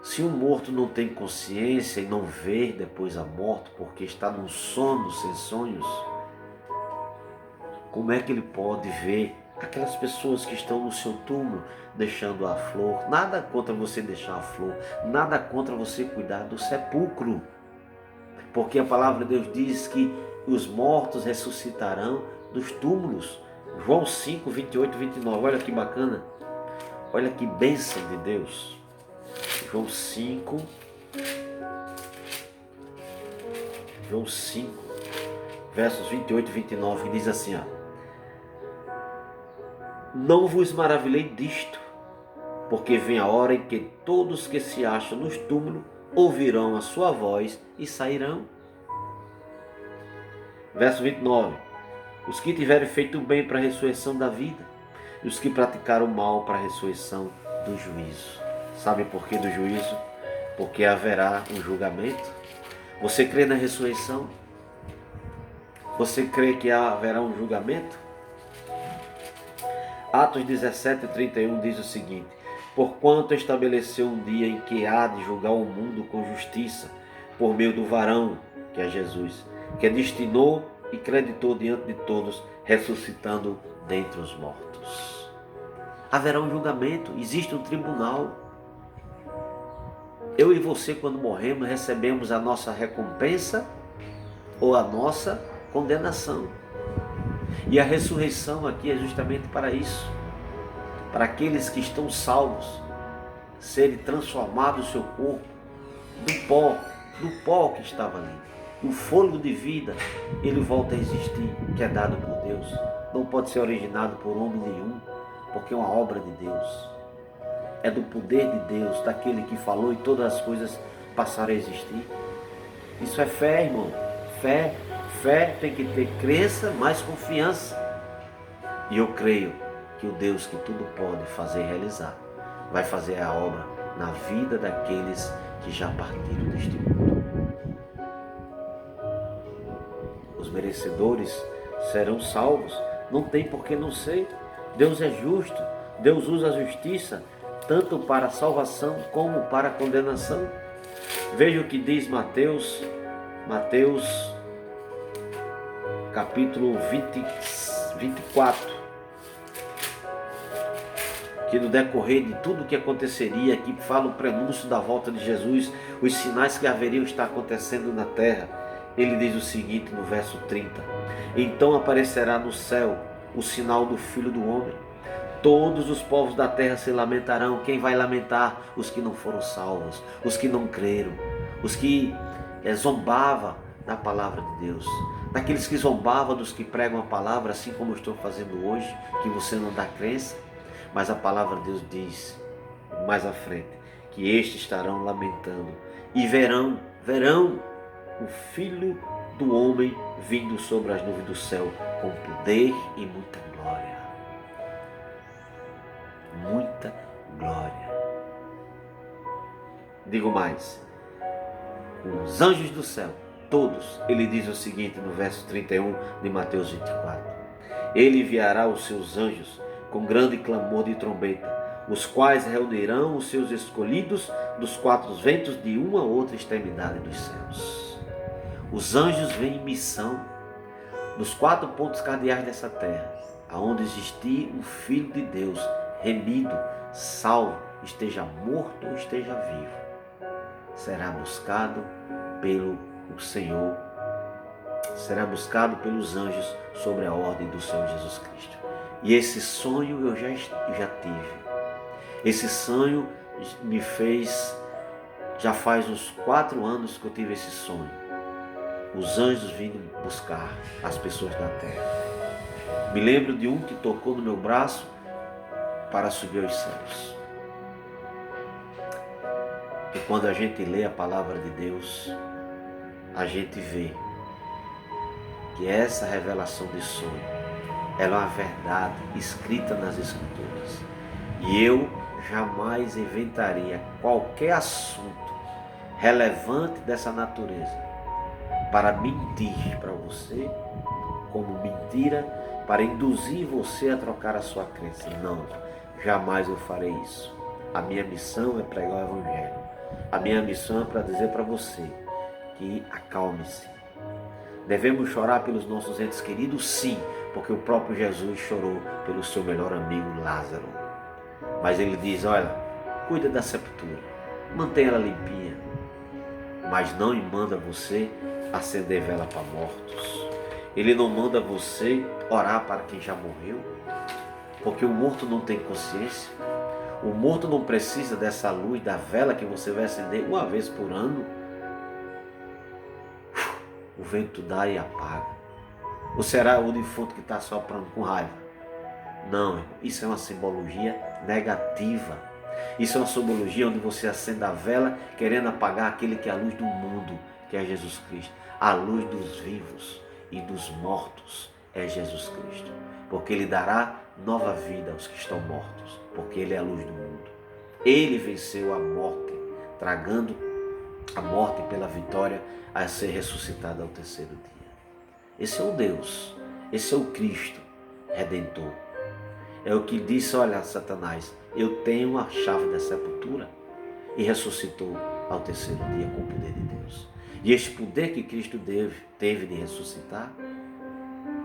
Speaker 1: Se um morto não tem consciência e não vê depois a morte, porque está num sono sem sonhos, como é que ele pode ver aquelas pessoas que estão no seu túmulo deixando a flor? Nada contra você deixar a flor, nada contra você cuidar do sepulcro, porque a palavra de Deus diz que os mortos ressuscitarão dos túmulos. João 5, 28 e 29, olha que bacana, olha que bênção de Deus. João 5, versos 28 e 29, diz assim, não vos maravilhei disto, porque vem a hora em que todos que se acham nos túmulos ouvirão a sua voz e sairão. Verso 29, os que tiverem feito bem para a ressurreição da vida, e os que praticaram mal para a ressurreição do juízo. Sabe por que do juízo? Porque haverá um julgamento. Você crê na ressurreição? Você crê que haverá um julgamento? Atos 17, 31 diz o seguinte, porquanto estabeleceu um dia em que há de julgar o mundo com justiça, por meio do varão, que é Jesus, que destinou e creditou diante de todos, ressuscitando dentre os mortos. Haverá um julgamento, existe um tribunal. Eu e você, quando morremos, recebemos a nossa recompensa ou a nossa condenação. E a ressurreição aqui é justamente para isso, para aqueles que estão salvos, serem transformados o seu corpo do pó que estava ali. O fôlego de vida, ele volta a existir, que é dado por Deus. Não pode ser originado por homem nenhum, porque é uma obra de Deus. É do poder de Deus, daquele que falou e todas as coisas passaram a existir. Isso é fé, irmão. Fé tem que ter crença, mais confiança. E eu creio que o Deus que tudo pode fazer e realizar, vai fazer a obra na vida daqueles que já partiram deste mundo. Os merecedores serão salvos. Não tem por que não ser. Deus é justo. Deus usa a justiça tanto para a salvação como para a condenação. Veja o que diz Mateus capítulo 24, que no decorrer de tudo o que aconteceria, aqui fala o prenúncio da volta de Jesus, os sinais que haveriam estar acontecendo na terra. Ele diz o seguinte no verso 30, então aparecerá no céu o sinal do Filho do Homem. Todos os povos da terra se lamentarão. Quem vai lamentar? Os que não foram salvos, os que não creram, os que zombavam da palavra de Deus, daqueles que zombavam dos que pregam a palavra, assim como eu estou fazendo hoje, que você não dá crença. Mas a palavra de Deus diz, mais à frente, que estes estarão lamentando e verão o Filho do Homem vindo sobre as nuvens do céu com poder e muita glória. Muita glória. Digo mais, os anjos do céu, todos, ele diz o seguinte no verso 31 de Mateus 24, ele enviará os seus anjos com grande clamor de trombeta, os quais reunirão os seus escolhidos dos quatro ventos de uma a outra extremidade dos céus. Os anjos vêm em missão nos quatro pontos cardeais dessa terra, aonde existir um Filho de Deus, remido, salvo, esteja morto ou esteja vivo, será buscado pelo Senhor, será buscado pelos anjos sobre a ordem do Senhor Jesus Cristo. E esse sonho eu já tive. Esse sonho me fez, já faz uns 4 anos que eu tive esse sonho. Os anjos vindo buscar as pessoas da terra. Me lembro de um que tocou no meu braço para subir aos céus. E quando a gente lê a palavra de Deus, a gente vê que essa revelação de sonho, ela é uma verdade escrita nas Escrituras. E eu jamais inventaria qualquer assunto relevante dessa natureza para mentir para você, como mentira para induzir você a trocar a sua crença. Não, jamais eu farei isso. A minha missão é pregar o Evangelho. A minha missão é para dizer para você que acalme-se. Devemos chorar pelos nossos entes queridos? Sim, porque o próprio Jesus chorou pelo seu melhor amigo Lázaro. Mas ele diz, olha, cuida da sepultura, mantenha ela limpinha, mas não manda você acender vela para mortos. Ele não manda você orar para quem já morreu, porque o morto não tem consciência. O morto não precisa dessa luz da vela que você vai acender uma vez por ano. O vento dá e apaga. Ou será o defunto que está soprando com raiva? Não, isso é uma simbologia negativa. Isso é uma simbologia onde você acende a vela querendo apagar aquele que é a luz do mundo, que é Jesus Cristo. A luz dos vivos e dos mortos é Jesus Cristo. Porque Ele dará nova vida aos que estão mortos, porque Ele é a luz do mundo. Ele venceu a morte, tragando a morte pela vitória a ser ressuscitado ao terceiro dia. Esse é o Deus, esse é o Cristo Redentor. É o que disse, olha Satanás, eu tenho a chave da sepultura, e ressuscitou ao terceiro dia com o poder de Deus. E este poder que Cristo teve de ressuscitar,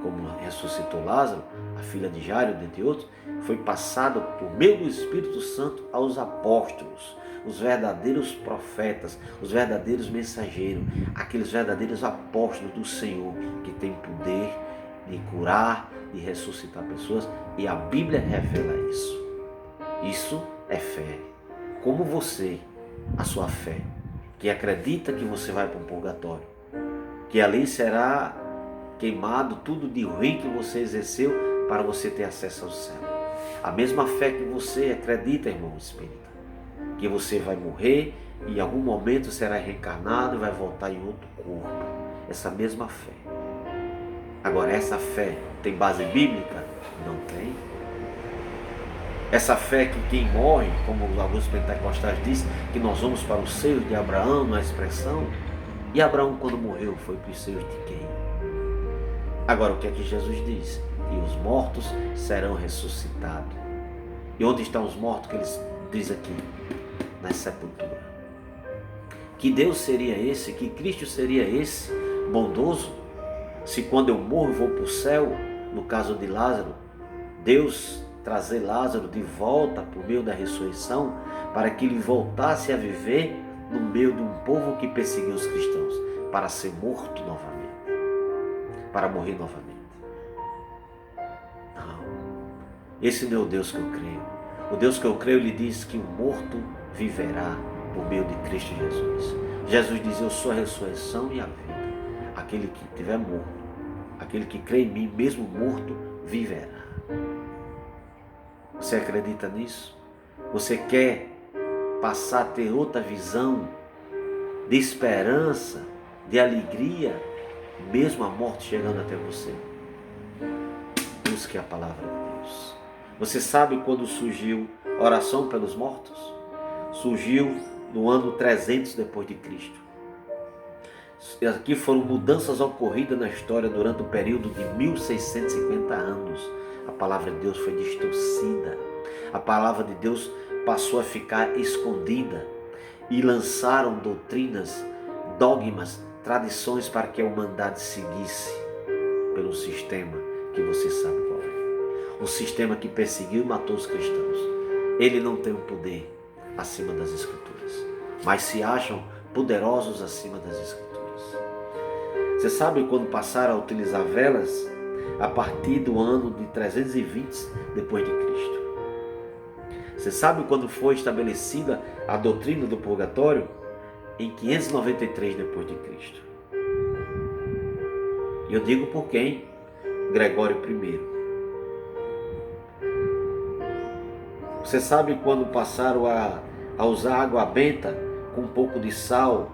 Speaker 1: como ressuscitou Lázaro, a filha de Jairo, dentre outros, foi passado por meio do Espírito Santo aos apóstolos, os verdadeiros profetas, os verdadeiros mensageiros, aqueles verdadeiros apóstolos do Senhor, que têm poder de curar, de ressuscitar pessoas, e a Bíblia revela isso. Isso é fé. Como você, a sua fé, que acredita que você vai para um purgatório, que ali será queimado tudo de ruim que você exerceu para você ter acesso ao céu. A mesma fé que você acredita, irmão espírita, que você vai morrer e em algum momento será reencarnado e vai voltar em outro corpo. Essa mesma fé. Agora, essa fé tem base bíblica? Não tem. Essa fé que quem morre, como alguns pentecostais dizem, que nós vamos para os seios de Abraão, na expressão. E Abraão, quando morreu, foi para os seios de quem? Agora, o que é que Jesus diz? Que os mortos serão ressuscitados. E onde estão os mortos que ele diz aqui? Na sepultura. Que Deus seria esse? Que Cristo seria esse? Bondoso? Se quando eu morro eu vou para o céu, no caso de Lázaro, Deus trazer Lázaro de volta por meio da ressurreição, para que ele voltasse a viver no meio de um povo que perseguiu os cristãos, para ser morto novamente, para morrer novamente. Não, esse não é o Deus que eu creio. O Deus que eu creio, ele diz que o morto viverá por meio de Cristo Jesus. Jesus diz, eu sou a ressurreição e a vida. Aquele que estiver morto, aquele que crê em mim, mesmo morto, viverá. Você acredita nisso? Você quer passar a ter outra visão de esperança, de alegria, mesmo a morte chegando até você? Busque a palavra de Deus. Você sabe quando surgiu a oração pelos mortos? Surgiu no ano 300 depois de Cristo. Aqui foram mudanças ocorridas na história durante o período de 1650 anos. A palavra de Deus foi distorcida. A palavra de Deus passou a ficar escondida. E lançaram doutrinas, dogmas, tradições para que a humanidade seguisse pelo sistema que você sabe qual é. Um sistema que perseguiu e matou os cristãos. Ele não tem o poder acima das Escrituras, mas se acham poderosos acima das Escrituras. Você sabe quando passaram a utilizar velas? A partir do ano de 320 depois de Cristo. Você sabe quando foi estabelecida a doutrina do purgatório? Em 593 depois de Cristo. E eu digo por quem? Gregório I. Você sabe quando passaram a usar água benta com um pouco de sal,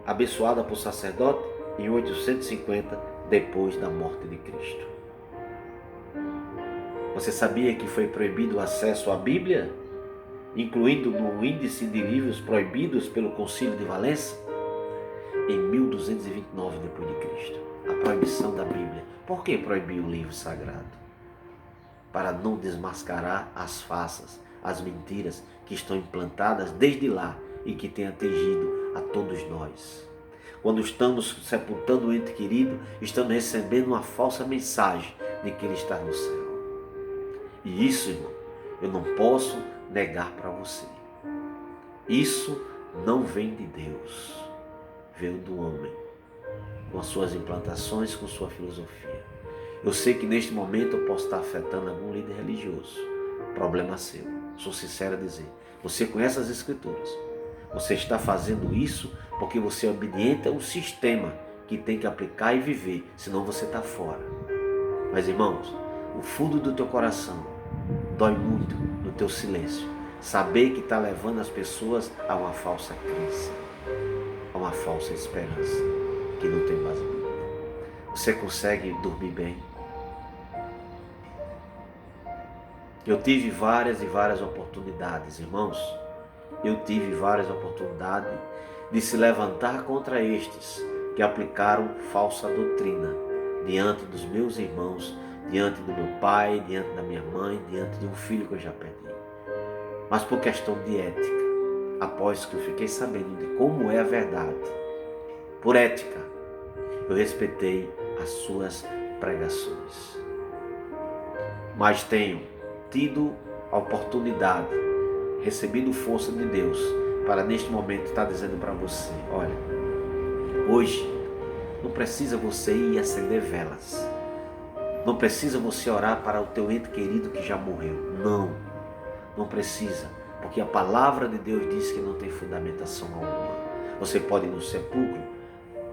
Speaker 1: abençoada por sacerdote? Em 850 depois da morte de Cristo. Você sabia que foi proibido o acesso à Bíblia, incluindo no índice de livros proibidos pelo Concílio de Valência? Em 1229 depois de Cristo. A proibição da Bíblia. Por que proibiu o livro sagrado? Para não desmascarar as farsas, as mentiras que estão implantadas desde lá e que têm atingido a todos nós. Quando estamos sepultando o ente querido, estamos recebendo uma falsa mensagem de que ele está no céu. E isso, irmão, eu não posso negar para você. Isso não vem de Deus, veio do homem, com as suas implantações, com sua filosofia. Eu sei que neste momento eu posso estar afetando algum líder religioso. Problema seu. Sou sincero a dizer. Você conhece as Escrituras. Você está fazendo isso porque você é obediente a um sistema que tem que aplicar e viver, senão você está fora. Mas, irmãos, o fundo do teu coração dói muito no teu silêncio. Saber que está levando as pessoas a uma falsa crença, a uma falsa esperança, que não tem base bíblica. Você consegue dormir bem? Eu tive várias e várias oportunidades, irmãos. Eu tive várias oportunidades de se levantar contra estes que aplicaram falsa doutrina diante dos meus irmãos, diante do meu pai, diante da minha mãe, diante de um filho que eu já perdi. Mas por questão de ética, após que eu fiquei sabendo de como é a verdade, por ética, eu respeitei as suas pregações. Mas tenho tido a oportunidade, recebido força de Deus, para neste momento estar dizendo para você, olha, hoje não precisa você ir acender velas. Não precisa você orar para o teu ente querido que já morreu. Não precisa, porque a palavra de Deus diz que não tem fundamentação alguma. Você pode ir no sepulcro,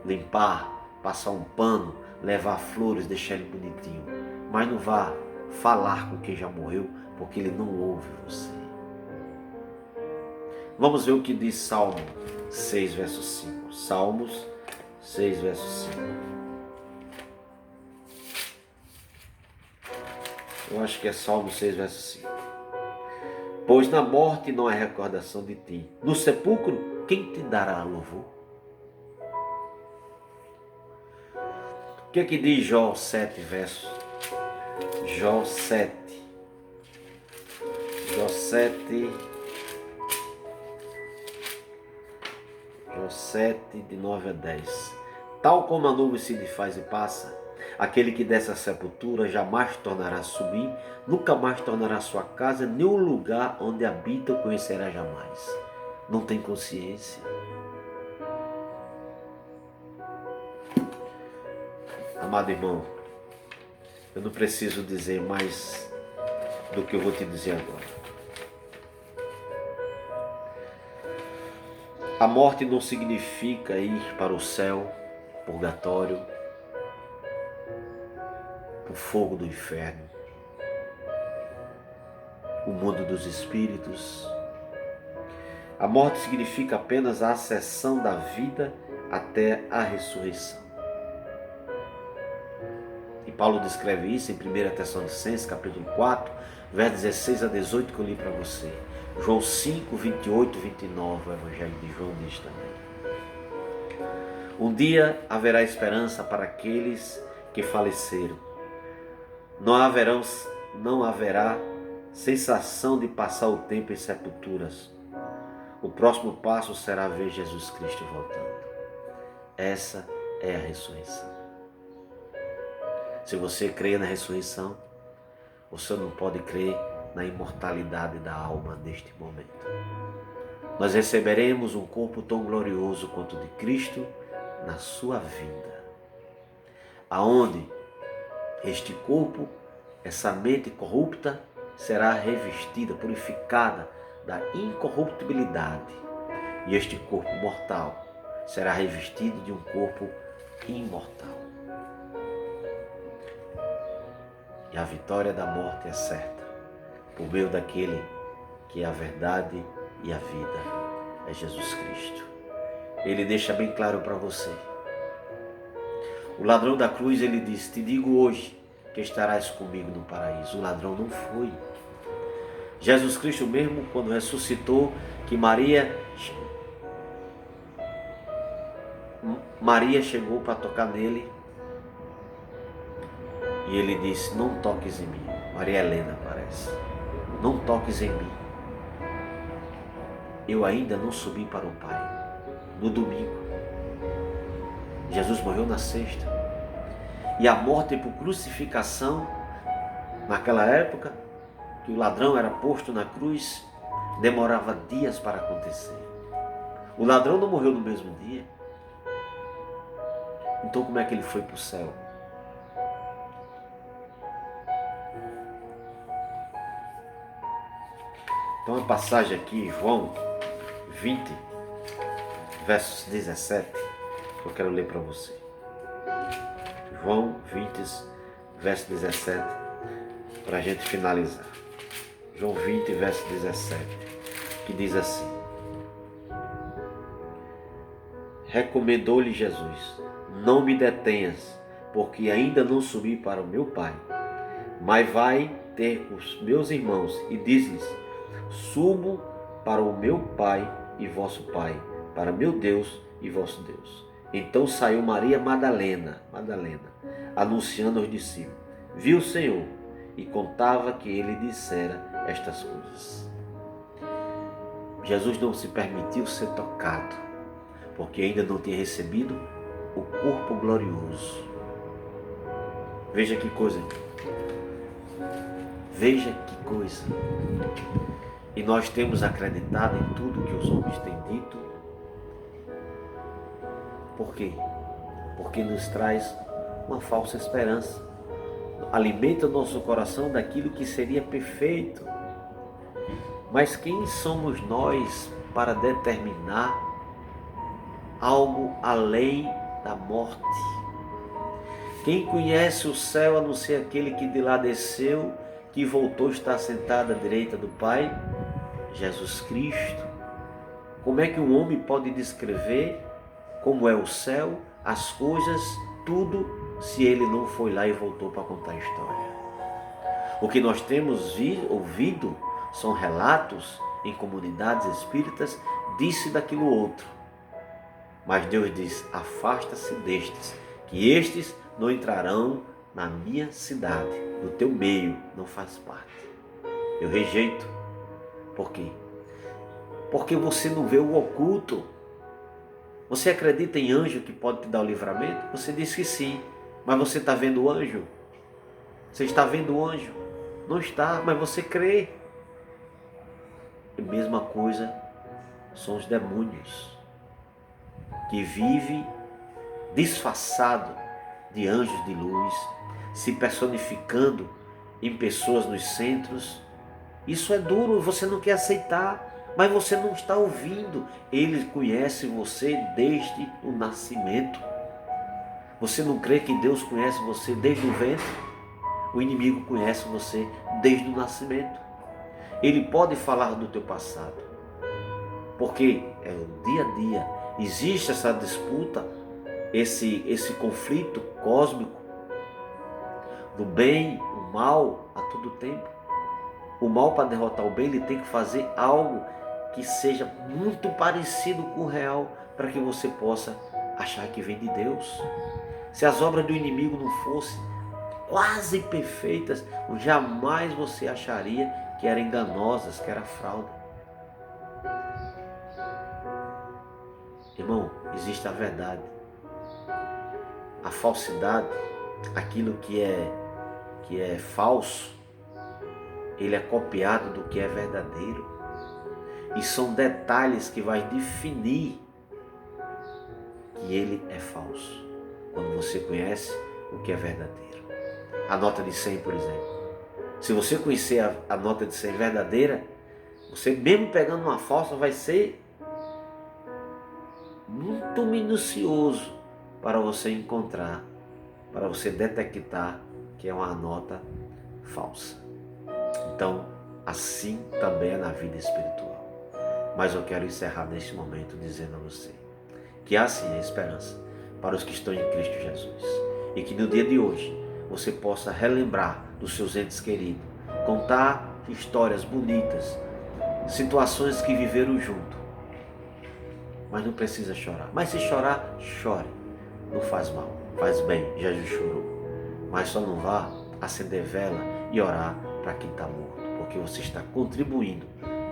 Speaker 1: limpar, passar um pano, levar flores, deixar ele bonitinho, mas não vá falar com quem já morreu, porque ele não ouve você. Vamos ver o que diz Salmo 6, verso 5. Salmos 6, verso 5. Eu acho que é Salmo 6, verso 5. Pois na morte não há recordação de ti. No sepulcro, quem te dará louvor? O que é que diz Jó 7, verso? Jó 7. Jó 7. Jó 7, de 9 a 10. Tal como a nuvem se desfaz e passa, aquele que desce à sepultura jamais tornará a subir, nunca mais tornará a sua casa, nem o lugar onde habita o conhecerá jamais. Não tem consciência. Amado irmão, eu não preciso dizer mais do que eu vou te dizer agora. A morte não significa ir para o céu, purgatório, o fogo do inferno, o mundo dos espíritos. A morte significa apenas a cessão da vida até a ressurreição. E Paulo descreve isso em 1 Tessalonicenses, capítulo 4, verso 16 a 18, que eu li para você. João 5, 28 e 29, o Evangelho de João diz também. Um dia haverá esperança para aqueles que faleceram. Não haverá sensação de passar o tempo em sepulturas. O próximo passo será ver Jesus Cristo voltando. Essa é a ressurreição. Se você crê na ressurreição, você não pode crer na imortalidade da alma neste momento. Nós receberemos um corpo tão glorioso quanto o de Cristo na sua vinda, aonde este corpo, essa mente corrupta, será revestida, purificada da incorruptibilidade, e este corpo mortal será revestido de um corpo imortal. E a vitória da morte é certa, por meio daquele que é a verdade e a vida, é Jesus Cristo. Ele deixa bem claro para você. O ladrão da cruz, ele diz, te digo hoje que estarás comigo no paraíso. O ladrão não foi. Jesus Cristo mesmo, quando ressuscitou, que Maria chegou para tocar nele, e ele disse, não toques em mim. Maria Helena parece. Não toques em mim. eu ainda não subi para o Pai. No domingo, Jesus morreu na sexta. E a morte por crucificação, naquela época, que o ladrão era posto na cruz, demorava dias para acontecer. O ladrão não morreu no mesmo dia. Então como é que ele foi para o céu? Então a passagem aqui, João 20, versos 17, eu quero ler para você. João 20, verso 17, para a gente finalizar. João 20, verso 17, que diz assim: recomendou-lhe Jesus: não me detenhas, porque ainda não subi para o meu Pai, mas vai ter com os meus irmãos e diz-lhes: subo para o meu Pai e vosso Pai, para meu Deus e vosso Deus. Então saiu Maria Madalena, anunciando aos discípulos: viu o Senhor, e contava que ele dissera estas coisas. Jesus não se permitiu ser tocado, porque ainda não tinha recebido o corpo glorioso. Veja que coisa. Veja que coisa. E nós temos acreditado em tudo que os homens têm dito. Por quê? Porque nos traz uma falsa esperança. Alimenta o nosso coração daquilo que seria perfeito. Mas quem somos nós para determinar algo além da morte? Quem conhece o céu a não ser aquele que de lá desceu, que voltou a estar sentado à direita do Pai? Jesus Cristo. Como é que um homem pode descrever como é o céu, as coisas, tudo, se ele não foi lá e voltou para contar a história? O que nós temos ouvido são relatos em comunidades espíritas, disse daquilo outro. Mas Deus diz: afasta-se destes, que estes não entrarão na minha cidade, no teu meio, não faz parte. Eu rejeito. Por quê? Porque você não vê o oculto. Você acredita em anjo que pode te dar o livramento? Você diz que sim, mas você está vendo o anjo? Você está vendo o anjo? Não está, mas você crê. A mesma coisa são os demônios, que vivem disfarçado de anjos de luz, se personificando em pessoas nos centros. Isso é duro, você não quer aceitar, mas você não está ouvindo. Ele conhece você desde o nascimento. Você não crê que Deus conhece você desde o ventre? O inimigo conhece você desde o nascimento. Ele pode falar do teu passado, porque é o dia a dia. Existe essa disputa, esse conflito cósmico do bem, o mal a todo tempo. O mal, para derrotar o bem, ele tem que fazer algo que seja muito parecido com o real, para que você possa achar que vem de Deus. Se as obras do inimigo não fossem quase perfeitas, jamais você acharia que eram enganosas, que era fraude. Irmão, existe a verdade. A falsidade, aquilo que é falso, ele é copiado do que é verdadeiro. E são detalhes que vai definir que ele é falso, quando você conhece o que é verdadeiro. A nota de 100, por exemplo. Se você conhecer a nota de 100 verdadeira, você mesmo pegando uma falsa vai ser muito minucioso para você encontrar, para você detectar que é uma nota falsa. Então, assim também é na vida espiritual. Mas eu quero encerrar neste momento dizendo a você que há sim a esperança para os que estão em Cristo Jesus. E que no dia de hoje você possa relembrar dos seus entes queridos, contar histórias bonitas, situações que viveram junto. Mas não precisa chorar. Mas se chorar, chore. Não faz mal, faz bem. Jesus chorou. Mas só não vá acender vela e orar para quem está morto, porque você está contribuindo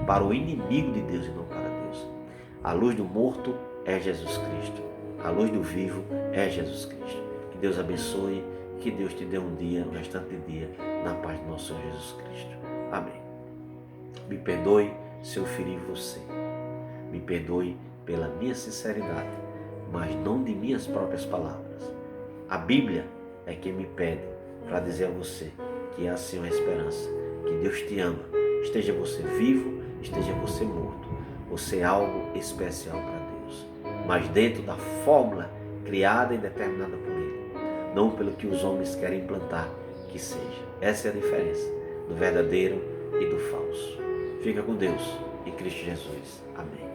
Speaker 1: para o inimigo de Deus e não para Deus. A luz do morto é Jesus Cristo. A luz do vivo é Jesus Cristo. Que Deus abençoe, que Deus te dê um dia, um restante dia, na paz do nosso Senhor Jesus Cristo. Amém. Me perdoe se eu feri você. Me perdoe pela minha sinceridade, mas não de minhas próprias palavras. A Bíblia é quem me pede para dizer a você que há sim uma esperança, que Deus te ama. Esteja você vivo, esteja você morto. Você é algo especial para Deus, mas dentro da fórmula criada e determinada por Ele, não pelo que os homens querem implantar que seja. Essa é a diferença do verdadeiro e do falso. Fica com Deus, em Cristo Jesus. Amém.